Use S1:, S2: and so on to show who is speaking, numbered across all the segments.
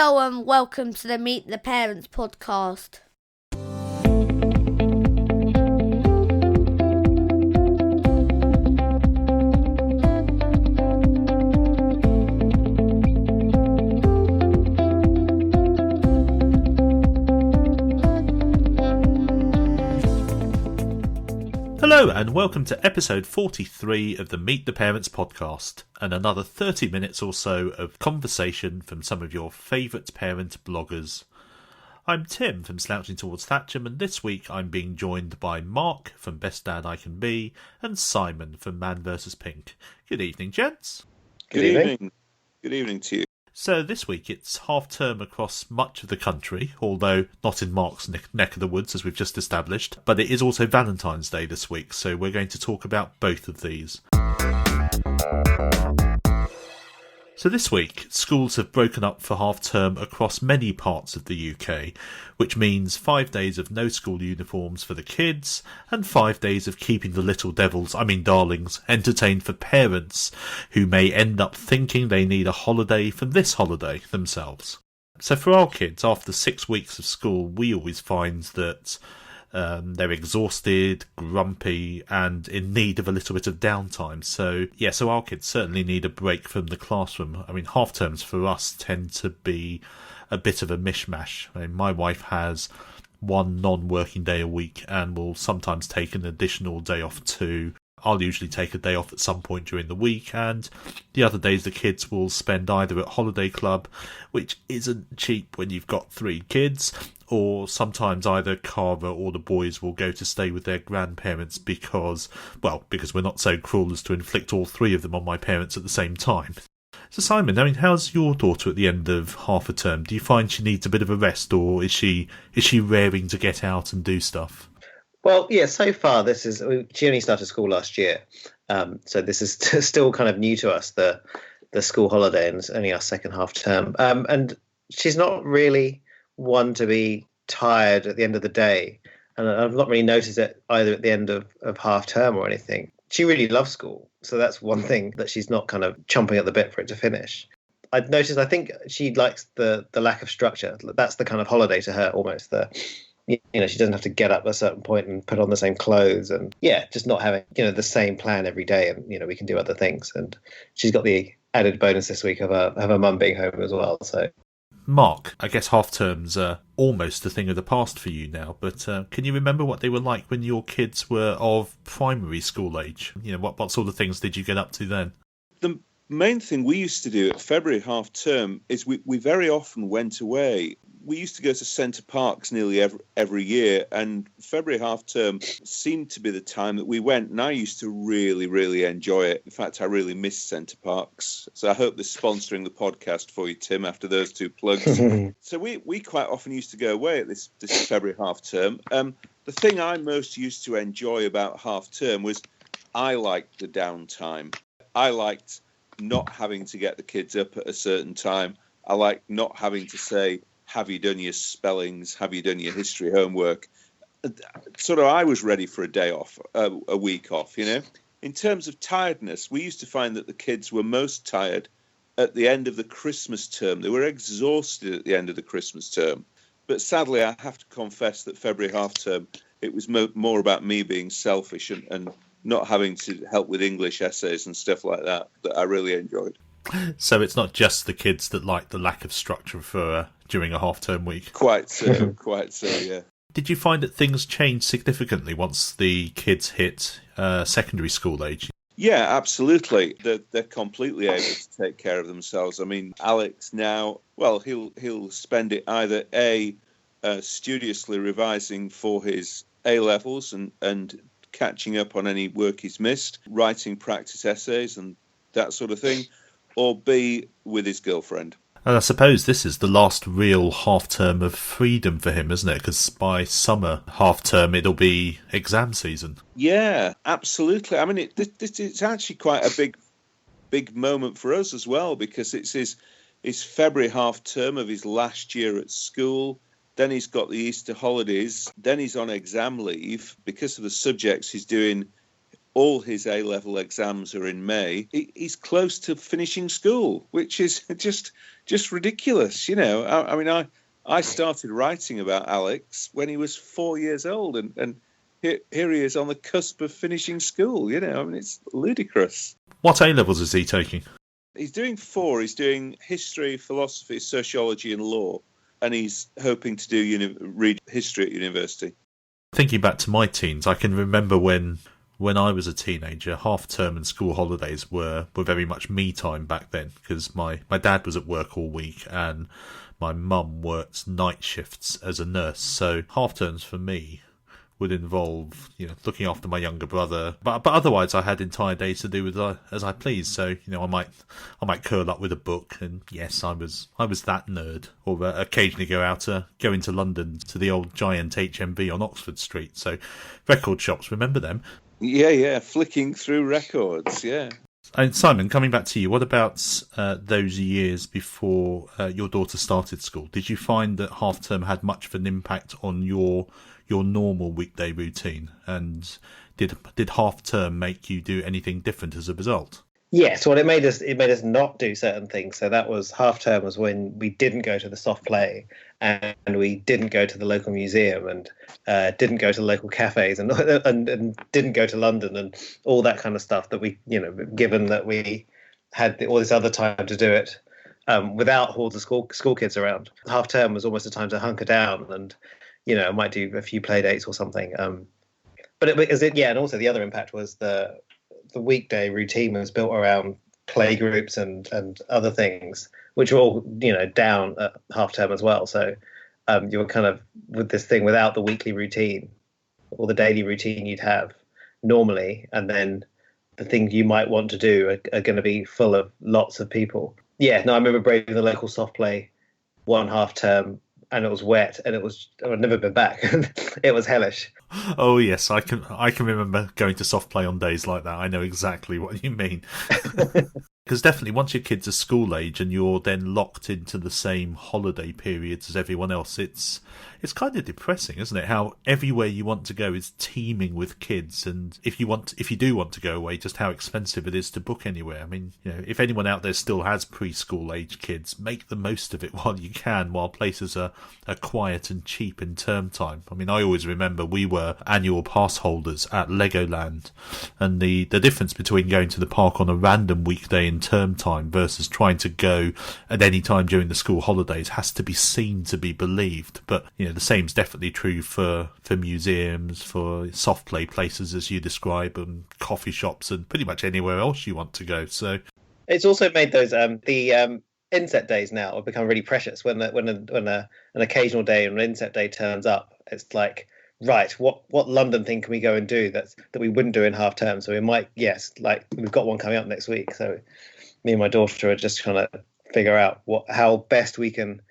S1: Hello and welcome to the Meet the Parents podcast.
S2: Hello and welcome to episode 43 of the Meet the Parents podcast, and another 30 minutes or so of conversation from some of your favourite parent bloggers. I'm Tim from Slouching Towards Thatcham, and this week I'm being joined by Mark from Best Dad I Can Be and Simon from Man vs Pink. Good evening, gents.
S3: Good evening. Good evening to you.
S2: So this week it's half-term across much of the country, although not in Mark's neck of the woods, as we've just established. But it is also Valentine's Day this week, so we're going to talk about both of these. So this week, schools have broken up for half-term across many parts of the UK, which means 5 days of no school uniforms for the kids, and 5 days of keeping the little devils, darlings, entertained for parents who may end up thinking they need a holiday from this holiday themselves. So for our kids, after 6 weeks of school, we always find that they're exhausted, grumpy, and in need of a little bit of downtime. So our kids certainly need a break from the classroom. Half terms for us tend to be a bit of a mishmash. My wife has one non-working day a week and will sometimes take an additional day off too. I'll usually take a day off at some point during the week, and the other days the kids will spend either at holiday club, which isn't cheap when you've got 3 kids, or sometimes either Cara or the boys will go to stay with their grandparents because we're not so cruel as to inflict all 3 of them on my parents at the same time. So Simon, how's your daughter at the end of half a term? Do you find she needs a bit of a rest, or is she raring to get out and do stuff?
S3: Well, yeah, so far she only started school last year. So this is still kind of new to us, the school holiday, and it's only our second half term. And she's not really one to be tired at the end of the day. And I've not really noticed it either at the end of half term or anything. She really loves school. So that's one thing, that she's not kind of chomping at the bit for it to finish. I've noticed, I think she likes the lack of structure. That's the kind of holiday to her, almost. She doesn't have to get up at a certain point and put on the same clothes, and just not having, the same plan every day, and, we can do other things. And she's got the added bonus this week of her mum being home as well. So,
S2: Mark, I guess half terms are almost a thing of the past for you now, but can you remember what they were like when your kids were of primary school age? What sort of things did you get up to then?
S4: The main thing we used to do at February half term is we very often went away. We used to go to Centre Parks nearly every year, and February half term seemed to be the time that we went, and I used to really, really enjoy it. In fact, I really miss Centre Parks. So I hope they're sponsoring the podcast for you, Tim, after those 2 plugs. So we quite often used to go away at this February half term. The thing I most used to enjoy about half term was I liked the downtime. I liked not having to get the kids up at a certain time. I liked not having to say, have you done your spellings? Have you done your history homework? Sort of, I was ready for a day off, a week off, In terms of tiredness, we used to find that the kids were most tired at the end of the Christmas term. They were exhausted at the end of the Christmas term. But sadly, I have to confess that February half term, it was more about me being selfish and not having to help with English essays and stuff like that I really enjoyed.
S2: So it's not just the kids that like the lack of structure for during a half-term week?
S4: Quite so, yeah.
S2: Did you find that things changed significantly once the kids hit secondary school age?
S4: Yeah, absolutely. They're completely able to take care of themselves. Alex now, he'll spend it either studiously revising for his A-levels and catching up on any work he's missed, writing practice essays and that sort of thing, or B, with his girlfriend.
S2: And I suppose this is the last real half-term of freedom for him, isn't it? Because by summer half-term, it'll be exam season.
S4: Yeah, absolutely. It's actually quite a big moment for us as well, because it's his February half-term of his last year at school. Then he's got the Easter holidays. Then he's on exam leave because of the subjects he's doing. all his A-level exams are in May. He's close to finishing school, which is just ridiculous. I mean, I started writing about Alex when he was 4 years old, and here he is on the cusp of finishing school. I mean, it's ludicrous.
S2: What A-levels is he taking?
S4: He's doing 4. He's doing history, philosophy, sociology, and law, and he's hoping to read history at university.
S2: Thinking back to my teens, I can remember when I was a teenager, half-term and school holidays were very much me time back then, because my dad was at work all week and my mum worked night shifts as a nurse. So half-terms for me would involve, looking after my younger brother, but otherwise I had entire days to do with as I pleased. So I might curl up with a book, and yes, I was that nerd. Or occasionally go into London to the old giant HMV on Oxford Street. So record shops, remember them?
S4: Yeah, flicking through records. Yeah.
S2: And Simon, coming back to you, what about those years before your daughter started school? Did you find that half term had much of an impact on your normal weekday routine, and did half term make you do anything different as a result?
S3: Yes, well, it made us not do certain things. So that was half term was when we didn't go to the soft play, and we didn't go to the local museum, and didn't go to the local cafes, and didn't go to London, and all that kind of stuff that we, given that we had all this other time to do it without hordes of school kids around. Half term was almost a time to hunker down, and I might do a few play dates or something. And also the other impact was the weekday routine was built around play groups and other things, which were all down at half term as well. So you were kind of with this thing without the weekly routine or the daily routine you'd have normally, and then the things you might want to do are going to be full of lots of people. Yeah, no, I remember braving the local soft play one half term, and it was wet, and I'd never been back. It was hellish.
S2: Oh yes, I can remember going to soft play on days like that. I know exactly what you mean. Because definitely once your kids are school age and you're then locked into the same holiday periods as everyone else, it's kind of depressing, isn't it? How everywhere you want to go is teeming with kids, and if you do want to go away, just how expensive it is to book anywhere. I mean, if anyone out there still has preschool age kids, make the most of it while you can, while places are quiet and cheap in term time. I mean, I always remember we were annual pass holders at Legoland, and the difference between going to the park on a random weekday in term time versus trying to go at any time during the school holidays has to be seen to be believed. But the same's definitely true for museums, for soft play places as you describe, and coffee shops, and pretty much anywhere else you want to go. So
S3: it's also made those the inset days now have become really precious. When an occasional day and an inset day turns up, it's like, right, what London thing can we go and do that we wouldn't do in half term? So we might, like we've got one coming up next week. So me and my daughter are just trying to figure out how best we can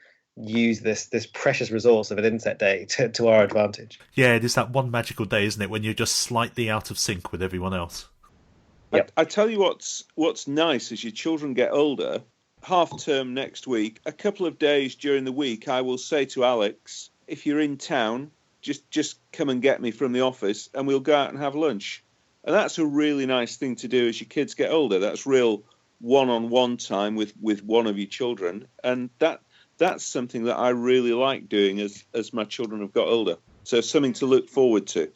S3: use this precious resource of an inset day to our advantage.
S2: Yeah, it is that one magical day, isn't it, when you're just slightly out of sync with everyone else.
S3: Yep.
S4: I tell you what's nice as your children get older. Half term next week, a couple of days during the week, I will say to Alex, if you're in town, just come and get me from the office, and we'll go out and have lunch. And that's a really nice thing to do as your kids get older. That's real one-on-one time with one of your children, and that's something that I really like doing as my children have got older. So something to look forward to.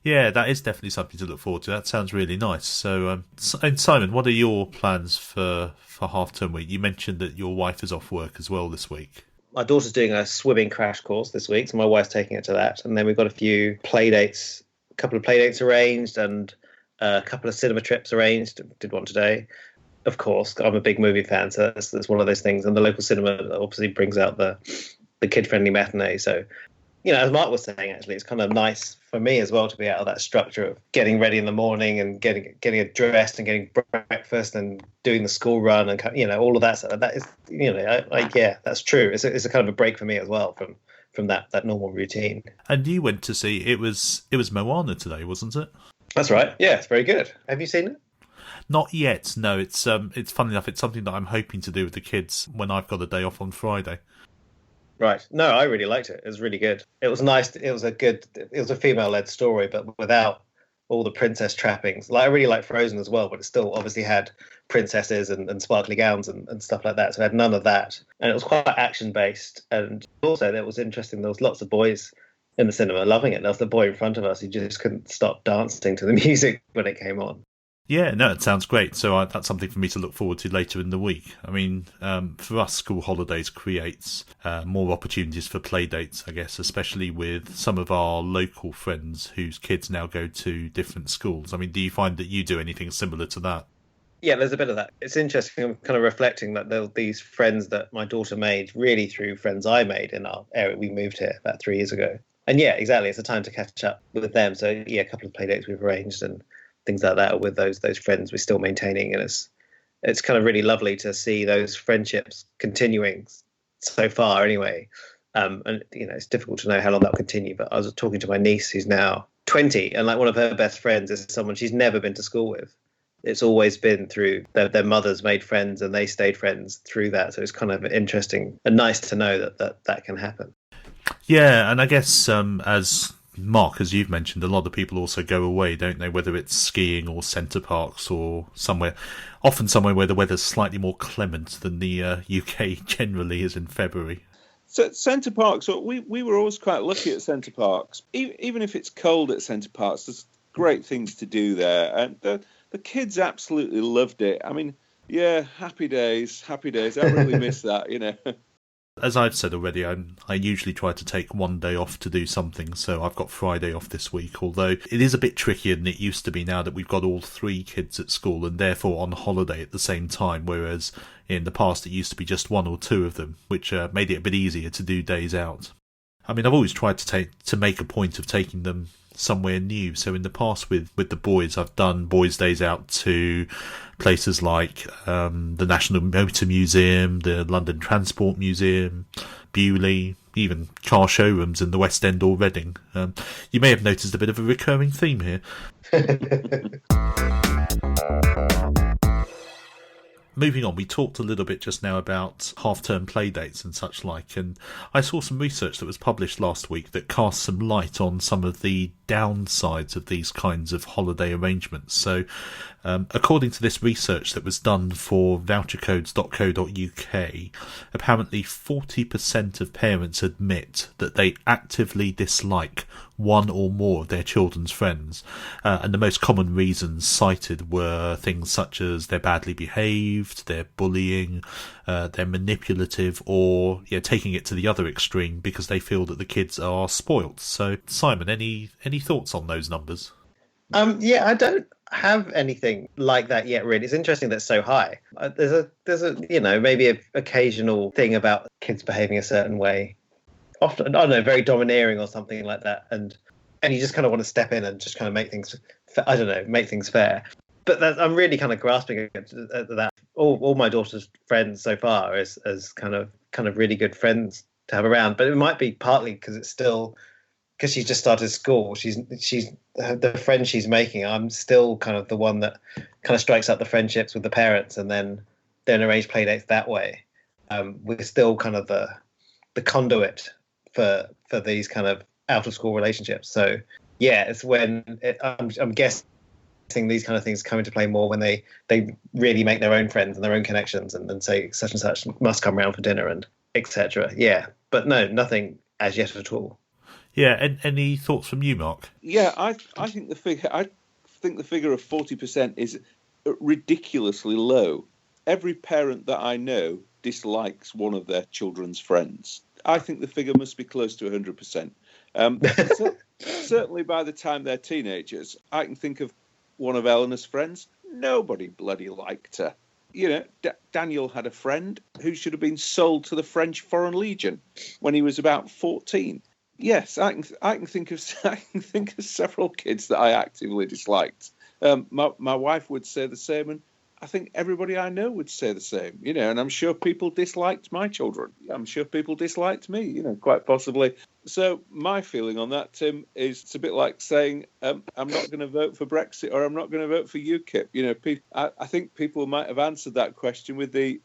S2: Yeah, that is definitely something to look forward to. That sounds really nice. So, and Simon, what are your plans for half-term week? You mentioned that your wife is off work as well this week.
S3: My daughter's doing a swimming crash course this week, so my wife's taking her to that. And then we've got a couple of play dates arranged, and a couple of cinema trips arranged. Did one today. Of course, I'm a big movie fan, so that's one of those things. And the local cinema obviously brings out the kid-friendly matinee. So, as Mark was saying, actually, it's kind of nice for me as well to be out of that structure of getting ready in the morning and getting dressed and getting breakfast and doing the school run and all of that stuff. That is, that's true. It's a kind of a break for me as well from that normal routine.
S2: And you went to see it was Moana today, wasn't it?
S3: That's right. Yeah, it's very good. Have you seen it?
S2: Not yet. No, it's funny enough. It's something that I'm hoping to do with the kids when I've got a day off on Friday.
S3: Right. No, I really liked it. It was really good. It was nice. It was a female-led story, but without all the princess trappings. Like I really like Frozen as well, but it still obviously had princesses and sparkly gowns and stuff like that. So it had none of that, and it was quite action based. And also, that was interesting. There was lots of boys in the cinema loving it. There was the boy in front of us who just couldn't stop dancing to the music when it came on.
S2: Yeah, no, it sounds great. So that's something for me to look forward to later in the week. I mean, for us, school holidays creates more opportunities for play dates, I guess, especially with some of our local friends whose kids now go to different schools. I mean, do you find that you do anything similar to that?
S3: Yeah, there's a bit of that. It's interesting. I'm kind of reflecting that there were these friends that my daughter made really through friends I made in our area. We moved here about 3 years ago. And yeah, exactly. It's a time to catch up with them. So yeah, a couple of play dates we've arranged and things like that with those friends we're still maintaining, and it's kind of really lovely to see those friendships continuing so far anyway. And it's difficult to know how long that'll continue, but I was talking to my niece who's now 20, and like one of her best friends is someone she's never been to school with. It's always been through their mothers made friends and they stayed friends through that. So it's kind of interesting and nice to know that can happen.
S2: Yeah, and I guess as Mark, as you've mentioned, a lot of people also go away, don't they? Whether it's skiing or centre parks or often somewhere where the weather's slightly more clement than the UK generally is in February.
S4: So centre parks, we were always quite lucky at centre parks. Even if it's cold at centre parks, there's great things to do there. And the kids absolutely loved it. I mean, yeah, happy days. I really miss that.
S2: As I've said already, I usually try to take one day off to do something, so I've got Friday off this week, although it is a bit trickier than it used to be now that we've got all 3 kids at school and therefore on holiday at the same time, whereas in the past it used to be just 1 or 2 of them, which made it a bit easier to do days out. I mean, I've always tried to make a point of taking them somewhere new. So in the past with the boys, I've done boys' days out to places like the National Motor Museum, the London Transport Museum, Bewley, even car showrooms in the West End or Reading. You may have noticed a bit of a recurring theme here. Moving on, we talked a little bit just now about half-term play dates and such like, and I saw some research that was published last week that cast some light on some of the downsides of these kinds of holiday arrangements. So, according to this research that was done for vouchercodes.co.uk, apparently 40% of parents admit that they actively dislike one or more of their children's friends, and the most common reasons cited were things such as they're badly behaved, they're bullying, they're manipulative, or taking it to the other extreme because they feel that the kids are spoilt. So, Simon, any thoughts on those numbers?
S3: Yeah, I don't have anything like that yet. Really, it's interesting that it's so high. There's a maybe an occasional thing about kids behaving a certain way. Often, I don't know, very domineering or something like that, and you just kind of want to step in and just kind of make things fair. But I'm really kind of grasping at that. All my daughter's friends so far as kind of really good friends to have around. But it might be partly because she's just started school. She's the friend she's making. I'm still kind of the one that kind of strikes up the friendships with the parents and then arrange play dates that way. We're still kind of the conduit for these kind of out of school relationships. So yeah, it's when I'm guessing these kind of things come into play more when they really make their own friends and their own connections and say such and such must come round for dinner and etc. Yeah, but no, nothing as yet at all.
S2: Yeah, and any thoughts from you, Mark?
S4: Yeah, I think the figure of 40% is ridiculously low. Every parent that I know dislikes one of their children's friends. I think the figure must be close to 100%. Certainly by the time they're teenagers, I can think of one of Eleanor's friends. Nobody bloody liked her. Daniel had a friend who should have been sold to the French Foreign Legion when he was about 14. Yes, I can think of several kids that I actively disliked. My wife would say the same, and I think everybody I know would say the same, and I'm sure people disliked my children. I'm sure people disliked me, quite possibly. So my feeling on that, Tim, is it's a bit like saying I'm not going to vote for Brexit or I'm not going to vote for UKIP. I think people might have answered that question with the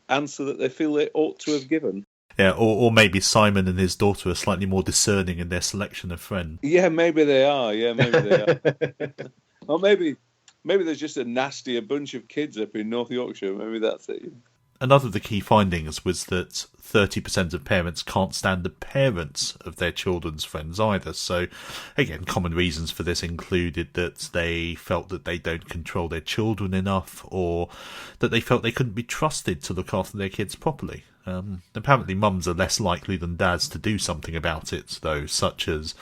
S4: answer that they feel they ought to have given.
S2: Yeah, or maybe Simon and his daughter are slightly more discerning in their selection of friends.
S4: Yeah, maybe they are. Yeah, maybe they are. Or maybe there's just a nastier bunch of kids up in North Yorkshire. Maybe that's it.
S2: Another of the key findings was that 30% of parents can't stand the parents of their children's friends either. So, again, common reasons for this included that they felt that they don't control their children enough, or that they felt they couldn't be trusted to look after their kids properly. Apparently mums are less likely than dads to do something about it, though, such as,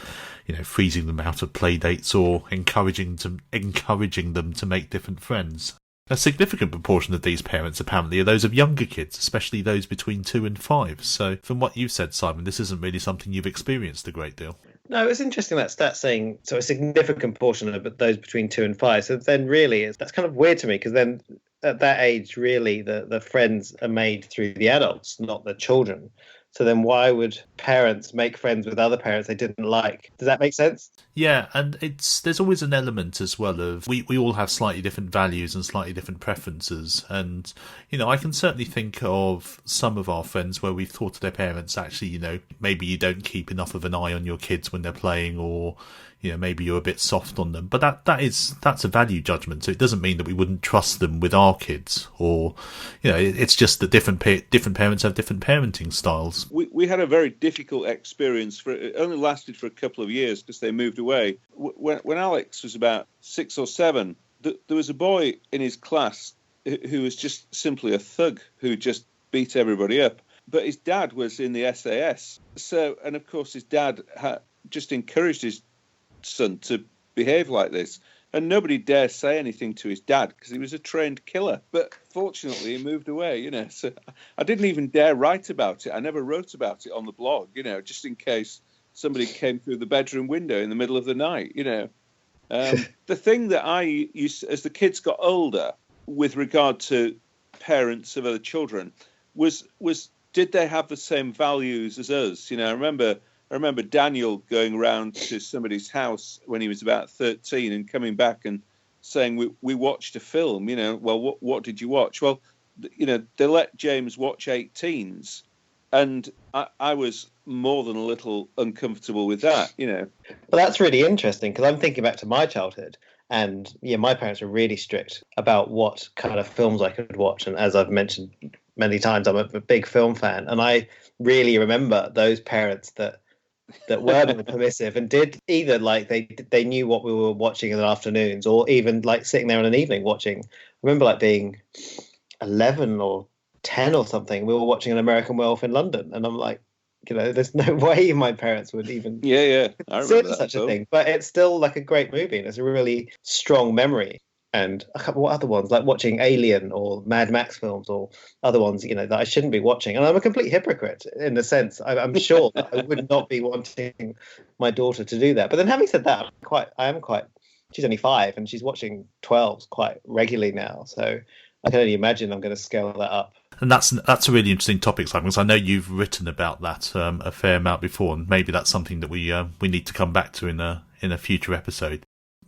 S2: freezing them out of play dates or encouraging them to make different friends. A significant proportion of these parents apparently are those of younger kids, especially those between 2 and 5. So from what you've said, Simon, this isn't really something you've experienced a great deal.
S3: No, it's interesting that stat saying so a significant portion of those between 2 and 5. So then really that's kind of weird to me, because then at that age, really, the friends are made through the adults, not the children. So then why would parents make friends with other parents they didn't like? Does that make sense?
S2: Yeah, and there's always an element as well of we all have slightly different values and slightly different preferences. And, I can certainly think of some of our friends where we've thought to their parents, actually, maybe you don't keep enough of an eye on your kids when they're playing, or maybe you're a bit soft on them. But that's a value judgment. So it doesn't mean that we wouldn't trust them with our kids, or, it's just that different parents have different parenting styles.
S4: We had a very difficult experience. It only lasted for a couple of years because they moved away. When Alex was about 6 or 7, there was a boy in his class who was just simply a thug who just beat everybody up. But his dad was in the SAS. And of course his dad had just encouraged his son to behave like this, and nobody dare say anything to his dad because he was a trained killer. But fortunately he moved away, so I didn't even dare write about it. I never wrote about it on the blog, just in case somebody came through the bedroom window in the middle of the night. The thing that I used as the kids got older with regard to parents of other children was did they have the same values as us? I remember Daniel going round to somebody's house when he was about 13 and coming back and saying, we watched a film, well, what did you watch? Well, they let James watch 18s, and I was more than a little uncomfortable with that, Well,
S3: that's really interesting, because I'm thinking back to my childhood, and my parents were really strict about what kind of films I could watch. And as I've mentioned many times, I'm a big film fan, and I really remember those parents that were more permissive and did either they knew what we were watching in the afternoons, or even sitting there in an evening watching. I remember being 11 or 10 or something, we were watching An American Werewolf in London, and I'm like, there's no way my parents would even
S4: I
S3: consider such a thing. But it's still a great movie, and it's a really strong memory. And a couple of other ones, like watching Alien or Mad Max films, or other ones, that I shouldn't be watching. And I'm a complete hypocrite in the sense I'm sure that I would not be wanting my daughter to do that. But then, having said that, she's only 5 and she's watching 12s quite regularly now. So I can only imagine I'm going to scale that up.
S2: And that's a really interesting topic, Simon, because I know you've written about that a fair amount before, and maybe that's something that we need to come back to in a future episode.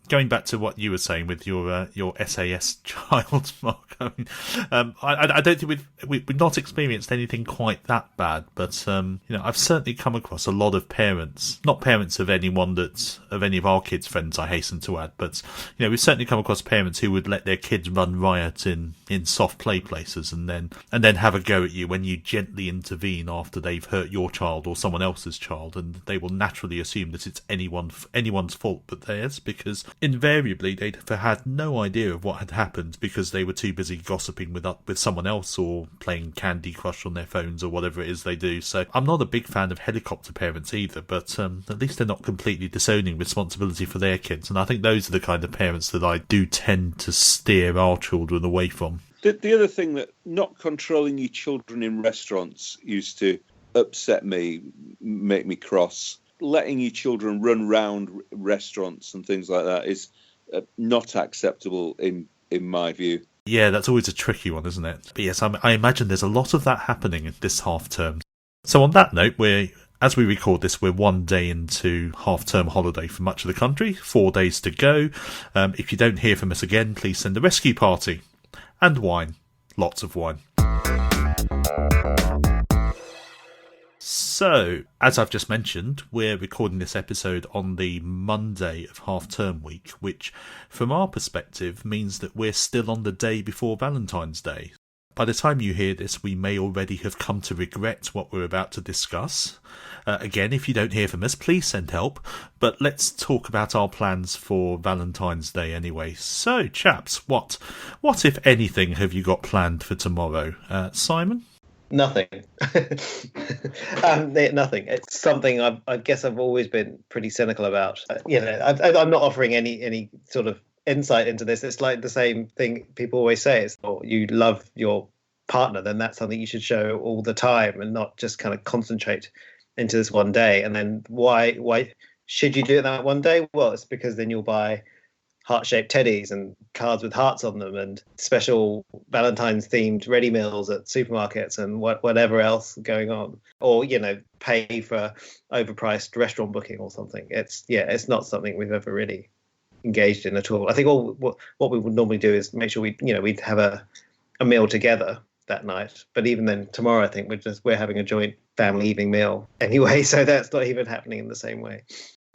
S2: Going back to what you were saying with your SAS child, Mark, I don't think we've not experienced anything quite that bad, but I've certainly come across a lot of parents, not parents of any of our kids' friends, I hasten to add, but we've certainly come across parents who would let their kids run riot in soft play places, and then have a go at you when you gently intervene after they've hurt your child or someone else's child, and they will naturally assume that it's anyone's fault but theirs, because invariably they'd have had no idea of what had happened because they were too busy gossiping with someone else or playing Candy Crush on their phones or whatever it is they do. So I'm not a big fan of helicopter parents either, but at least they're not completely disowning responsibility for their kids, and I think those are the kind of parents that I do tend to steer our children away from.
S4: The other thing, that not controlling your children in restaurants used to upset me, make me cross. Letting your children run round restaurants and things like that is not acceptable in my view.
S2: Yeah, that's always a tricky one, isn't it? But yes, I imagine there's a lot of that happening this half term. So on that note, as we record this, we're 1 day into half-term holiday for much of the country, 4 days to go. If you don't hear from us again, please send a rescue party. And wine. Lots of wine. So, as I've just mentioned, we're recording this episode on the Monday of half-term week, which, from our perspective, means that we're still on the day before Valentine's Day. By the time you hear this, we may already have come to regret what we're about to discuss. Again, if you don't hear from us, please send help. But let's talk about our plans for Valentine's Day anyway. So, chaps, what if anything, have you got planned for tomorrow? Simon?
S3: Nothing. Nothing. It's something I guess I've always been pretty cynical about. I'm not offering any sort of insight into this. It's like the same thing people always say. It's, oh, you love your partner, then that's something you should show all the time and not just kind of concentrate into this one day. And then why should you do it that one day? Well, it's because then you'll buy heart-shaped teddies and cards with hearts on them and special Valentine's themed ready meals at supermarkets and whatever else going on, or pay for overpriced restaurant booking or something. It's not something we've ever really engaged in at all. I think what we would normally do is make sure we'd have a meal together that night, but even then tomorrow I think we're having a joint family evening meal anyway, so that's not even happening in the same way.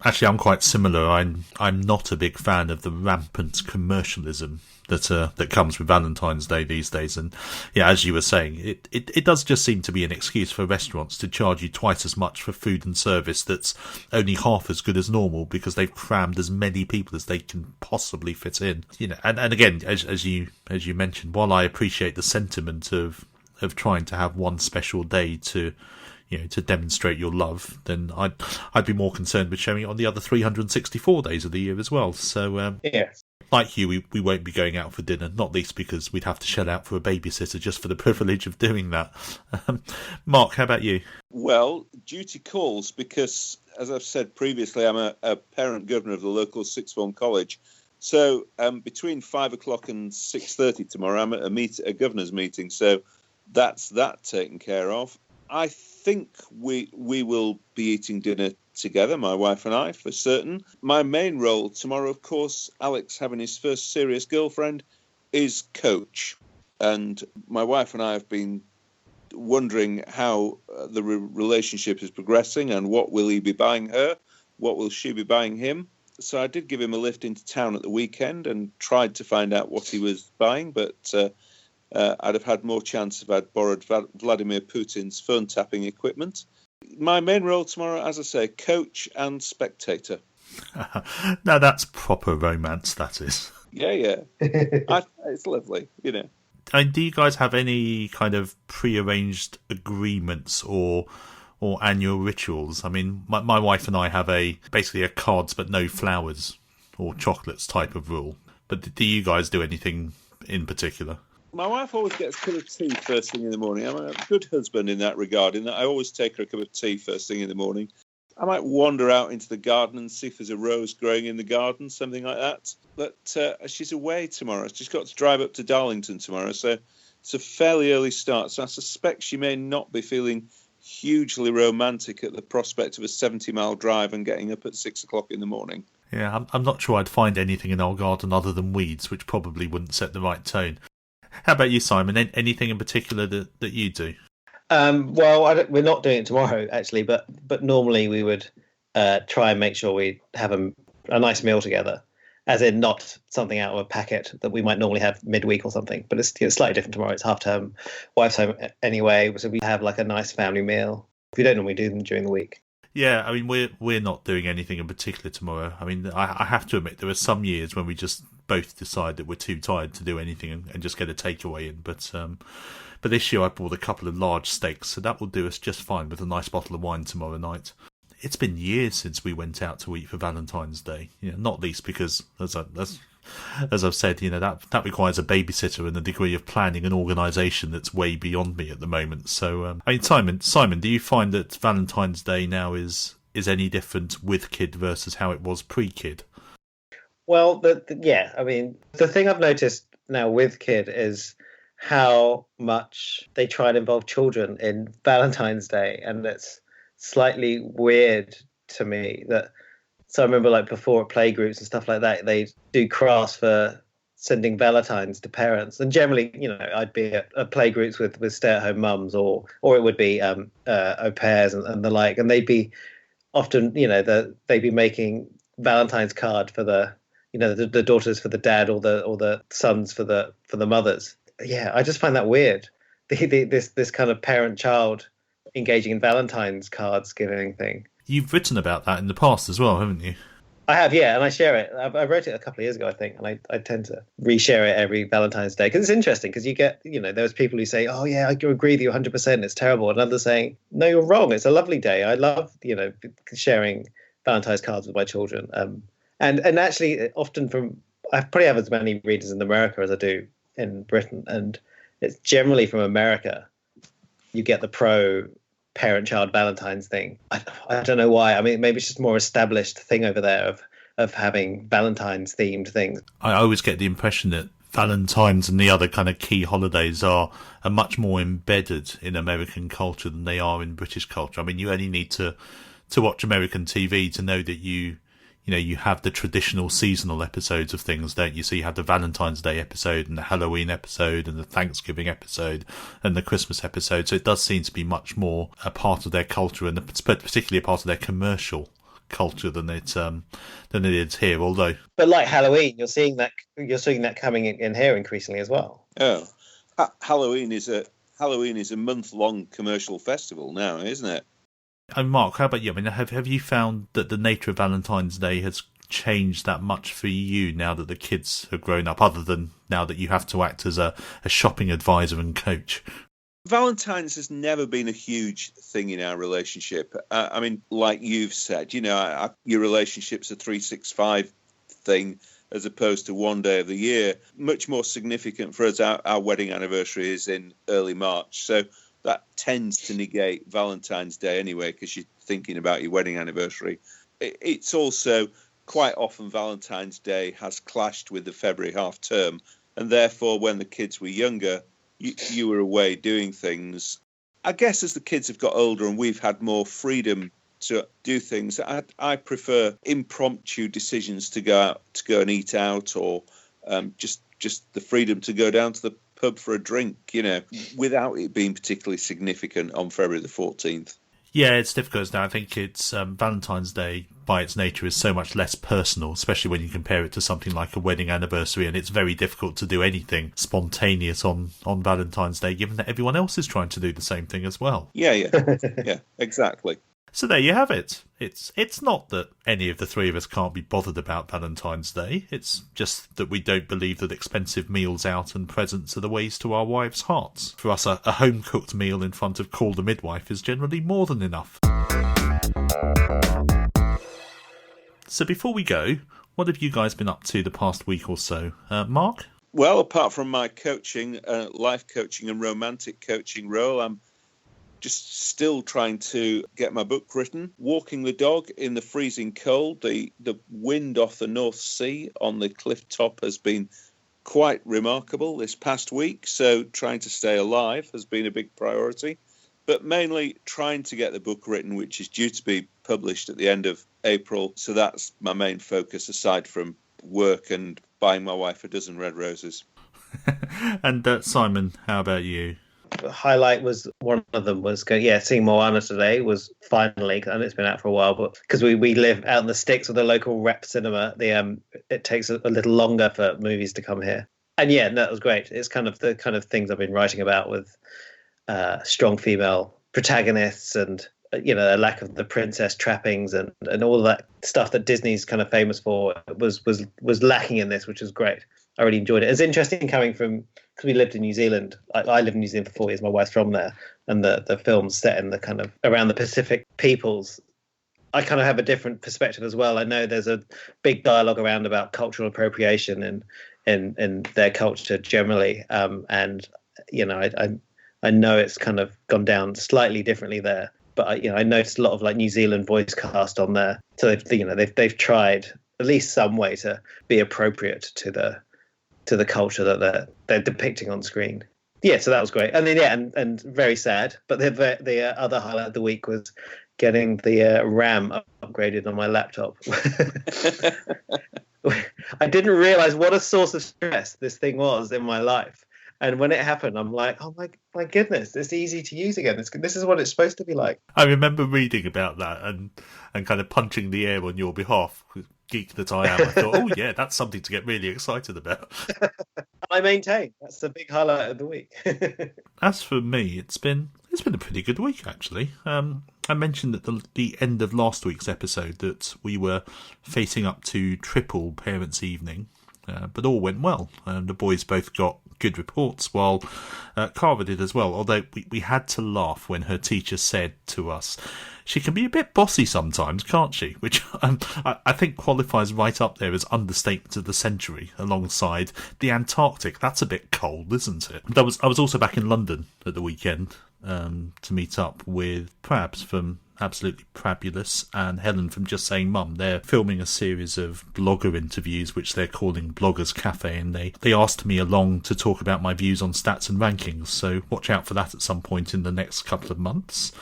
S2: Actually, I'm quite similar. I'm not a big fan of the rampant commercialism that comes with Valentine's Day these days. And yeah, as you were saying, it does just seem to be an excuse for restaurants to charge you twice as much for food and service that's only half as good as normal because they've crammed as many people as they can possibly fit in. And again, as you mentioned, while I appreciate the sentiment of trying to have one special day to demonstrate your love, then I'd be more concerned with showing it on the other 364 days of the year as well. So, like you, we won't be going out for dinner, not least because we'd have to shell out for a babysitter just for the privilege of doing that. Mark, how about you?
S4: Well, duty calls because, as I've said previously, I'm a parent governor of the local sixth form college. So between 5 o'clock and 6:30 tomorrow, I'm at a governor's meeting. So that's that taken care of. I think we will be eating dinner together, my wife and I, for certain. My main role tomorrow, of course, Alex having his first serious girlfriend, is coach. And my wife and I have been wondering how the relationship is progressing and what will he be buying her, what will she be buying him. So I did give him a lift into town at the weekend and tried to find out what he was buying, but I'd have had more chance if I'd borrowed Vladimir Putin's phone tapping equipment. My main role tomorrow, as I say, coach and spectator.
S2: Now that's proper romance, that is.
S4: Yeah. It's lovely,
S2: And do you guys have any kind of prearranged agreements or annual rituals? I mean, my wife and I have basically a cards but no flowers or chocolates type of rule. But do you guys do anything in particular?
S4: My wife always gets a cup of tea first thing in the morning. I'm a good husband in that regard, in that I always take her a cup of tea first thing in the morning. I might wander out into the garden and see if there's a rose growing in the garden, something like that. But she's away tomorrow. She's got to drive up to Darlington tomorrow, so it's a fairly early start. So I suspect she may not be feeling hugely romantic at the prospect of a 70-mile drive and getting up at 6 o'clock in the morning.
S2: Yeah, I'm not sure I'd find anything in our garden other than weeds, which probably wouldn't set the right tone. How about you, Simon? Anything in particular that you do?
S3: Well, we're not doing it tomorrow, actually, but normally we would try and make sure we have a nice meal together, as in not something out of a packet that we might normally have midweek or something. But it's slightly different tomorrow. It's half term, wife's home anyway, so we have like a nice family meal. We don't normally do them during the week.
S2: Yeah, I mean, we're not doing anything in particular tomorrow. I mean, I have to admit, there are some years when we just both decide that we're too tired to do anything and just get a takeaway in. But this year I bought a couple of large steaks, so that will do us just fine with a nice bottle of wine tomorrow night. It's been years since we went out to eat for Valentine's Day. Not least because, as I've said, that requires a babysitter and a degree of planning and organisation that's way beyond me at the moment. So, I mean, Simon, do you find that Valentine's Day now is any different with kid versus how it was pre-kid?
S3: Well, yeah, I mean, the thing I've noticed now with kid is how much they try and involve children in Valentine's Day, and it's slightly weird to me that. So I remember, like, before at playgroups and stuff like that, they do crafts for sending Valentines to parents, and generally, I'd be at play groups with stay-at-home mums, or it would be au pairs and the like, and they'd be often, they'd be making Valentine's card for the daughters for the dad, or the sons for the mothers. Yeah, I just find that weird. This kind of parent-child engaging in Valentine's cards giving thing.
S2: You've written about that in the past as well, haven't you?
S3: I have, yeah, and I share it. I wrote it a couple of years ago, I think, and I tend to reshare it every Valentine's Day because it's interesting. Because you get, there's people who say, "Oh yeah, I agree with you 100%. It's terrible," and others saying, "No, you're wrong. It's a lovely day. I love, sharing Valentine's cards with my children." And actually, often I probably have as many readers in America as I do in Britain, and it's generally from America. You get the pro parent-child Valentine's thing. I don't know why. I mean, maybe it's just a more established thing over there of having Valentine's themed things.
S2: I always get the impression that Valentine's and the other kind of key holidays are much more embedded in American culture than they are in British culture. I mean, you only need to watch American TV to know that you have the traditional seasonal episodes of things, don't you? So you have the Valentine's Day episode and the Halloween episode and the Thanksgiving episode and the Christmas episode. So it does seem to be much more a part of their culture, and particularly a part of their commercial culture than it is here. Although,
S3: but like Halloween, you're seeing that coming in here increasingly as well.
S4: Oh, Halloween is a month-long commercial festival now, isn't it?
S2: And Mark, how about you? I mean, have you found that the nature of Valentine's Day has changed that much for you now that the kids have grown up, other than now that you have to act as a shopping advisor and coach?
S4: Valentine's has never been a huge thing in our relationship. I mean, like you've said, your relationship's a 365 thing as opposed to one day of the year. Much more significant for us, our wedding anniversary is in early March. So that tends to negate Valentine's Day anyway, because you're thinking about your wedding anniversary. It's also quite often Valentine's Day has clashed with the February half term, and therefore when the kids were younger, you were away doing things. I guess as the kids have got older and we've had more freedom to do things, I prefer impromptu decisions to go and eat out, or just the freedom to go down to the pub for a drink, without it being particularly significant on February the 14th.
S2: Yeah, it's difficult now. I think it's Valentine's Day by its nature is so much less personal, especially when you compare it to something like a wedding anniversary, and it's very difficult to do anything spontaneous on Valentine's Day, given that everyone else is trying to do the same thing as well.
S4: Yeah, yeah, exactly.
S2: So there you have it. It's not that any of the three of us can't be bothered about Valentine's Day. It's just that we don't believe that expensive meals out and presents are the ways to our wives' hearts. For us, a home-cooked meal in front of Call the Midwife is generally more than enough. So before we go, what have you guys been up to the past week or so? Mark?
S4: Well, apart from my coaching, life coaching and romantic coaching role, I'm just still trying to get my book written. Walking the dog in the freezing cold. The wind off the North Sea on the cliff top has been quite remarkable this past week. So trying to stay alive has been a big priority. But mainly trying to get the book written, which is due to be published at the end of April. So that's my main focus, aside from work and buying my wife a dozen red roses.
S2: And Simon, how about you?
S3: The highlight was, one of them was seeing Moana today was finally, and it's been out for a while, but because we live out in the sticks with a local rep cinema, it takes a little longer for movies to come here. And yeah, no, it was great. It's kind of the kind of things I've been writing about with strong female protagonists, and a lack of the princess trappings and all of that stuff that Disney's kind of famous for was lacking in this, which was great. I really enjoyed it. It's interesting coming from, because we lived in New Zealand. I lived in New Zealand for 4 years. My wife's from there, and the film's set in the kind of around the Pacific peoples. I kind of have a different perspective as well. I know there's a big dialogue around about cultural appropriation in their culture generally, and I know it's kind of gone down slightly differently there. But I noticed a lot of like New Zealand voice cast on there, so they've tried at least some way to be appropriate to the culture that they're depicting on screen. Yeah, so that was great. And then and very sad. But the other highlight of the week was getting the RAM upgraded on my laptop, I didn't realize what a source of stress this thing was in my life. And when it happened, I'm like, oh my goodness, it's easy to use again. This is what it's supposed to be like.
S2: I remember reading about that and kind of punching the air on your behalf. Geek that I am, I thought, oh yeah, that's something to get really excited about.
S3: I maintain that's the big highlight of the week.
S2: As for me, it's been a pretty good week actually. I mentioned at the end of last week's episode that we were facing up to triple parents' evening, but all went well. The boys both got good reports, while Cara did as well. Although we had to laugh when her teacher said to us, she can be a bit bossy sometimes, can't she? Which I think qualifies right up there as understatement of the century, alongside the Antarctic. That's a bit cold, isn't it? I was also back in London at the weekend to meet up with Prabs from Absolutely Prabulous and Helen from Just Saying Mum. They're filming a series of blogger interviews which they're calling Bloggers Cafe, and they asked me along to talk about my views on stats and rankings, so watch out for that at some point in the next couple of months.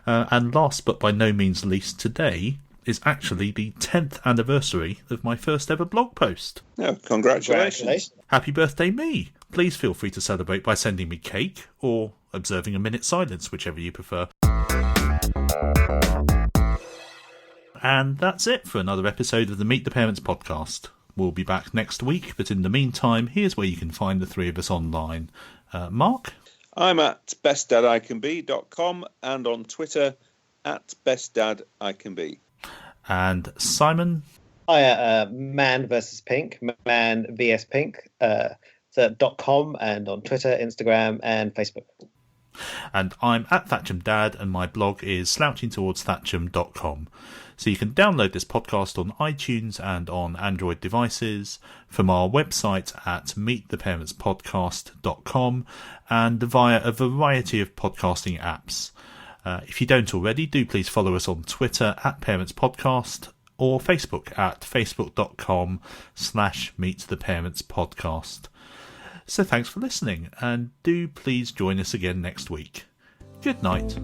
S2: And last but by no means least, today is actually the 10th anniversary of my first ever blog post.
S4: Oh, congratulations.
S2: Happy birthday me. Please feel free to celebrate by sending me cake or observing a minute's silence, whichever you prefer. And that's it for another episode of the Meet the Parents podcast. We'll be back next week, but in the meantime, here's where you can find the three of us online. Mark?
S4: I'm at bestdadicanbe.com and on Twitter at bestdadicanbe.
S2: And Simon?
S3: Man versus Pink, Man vs Pink, .com, and on Twitter, Instagram, and Facebook.
S2: And I'm at Thatcham Dad, and my blog is slouchingtowardsthatcham.com. So you can download this podcast on iTunes and on Android devices, from our website at meettheparentspodcast.com, and via a variety of podcasting apps. If you don't already, do please follow us on Twitter at Parents Podcast or Facebook at facebook.com/meettheparentspodcast. So thanks for listening, and do please join us again next week. Good night.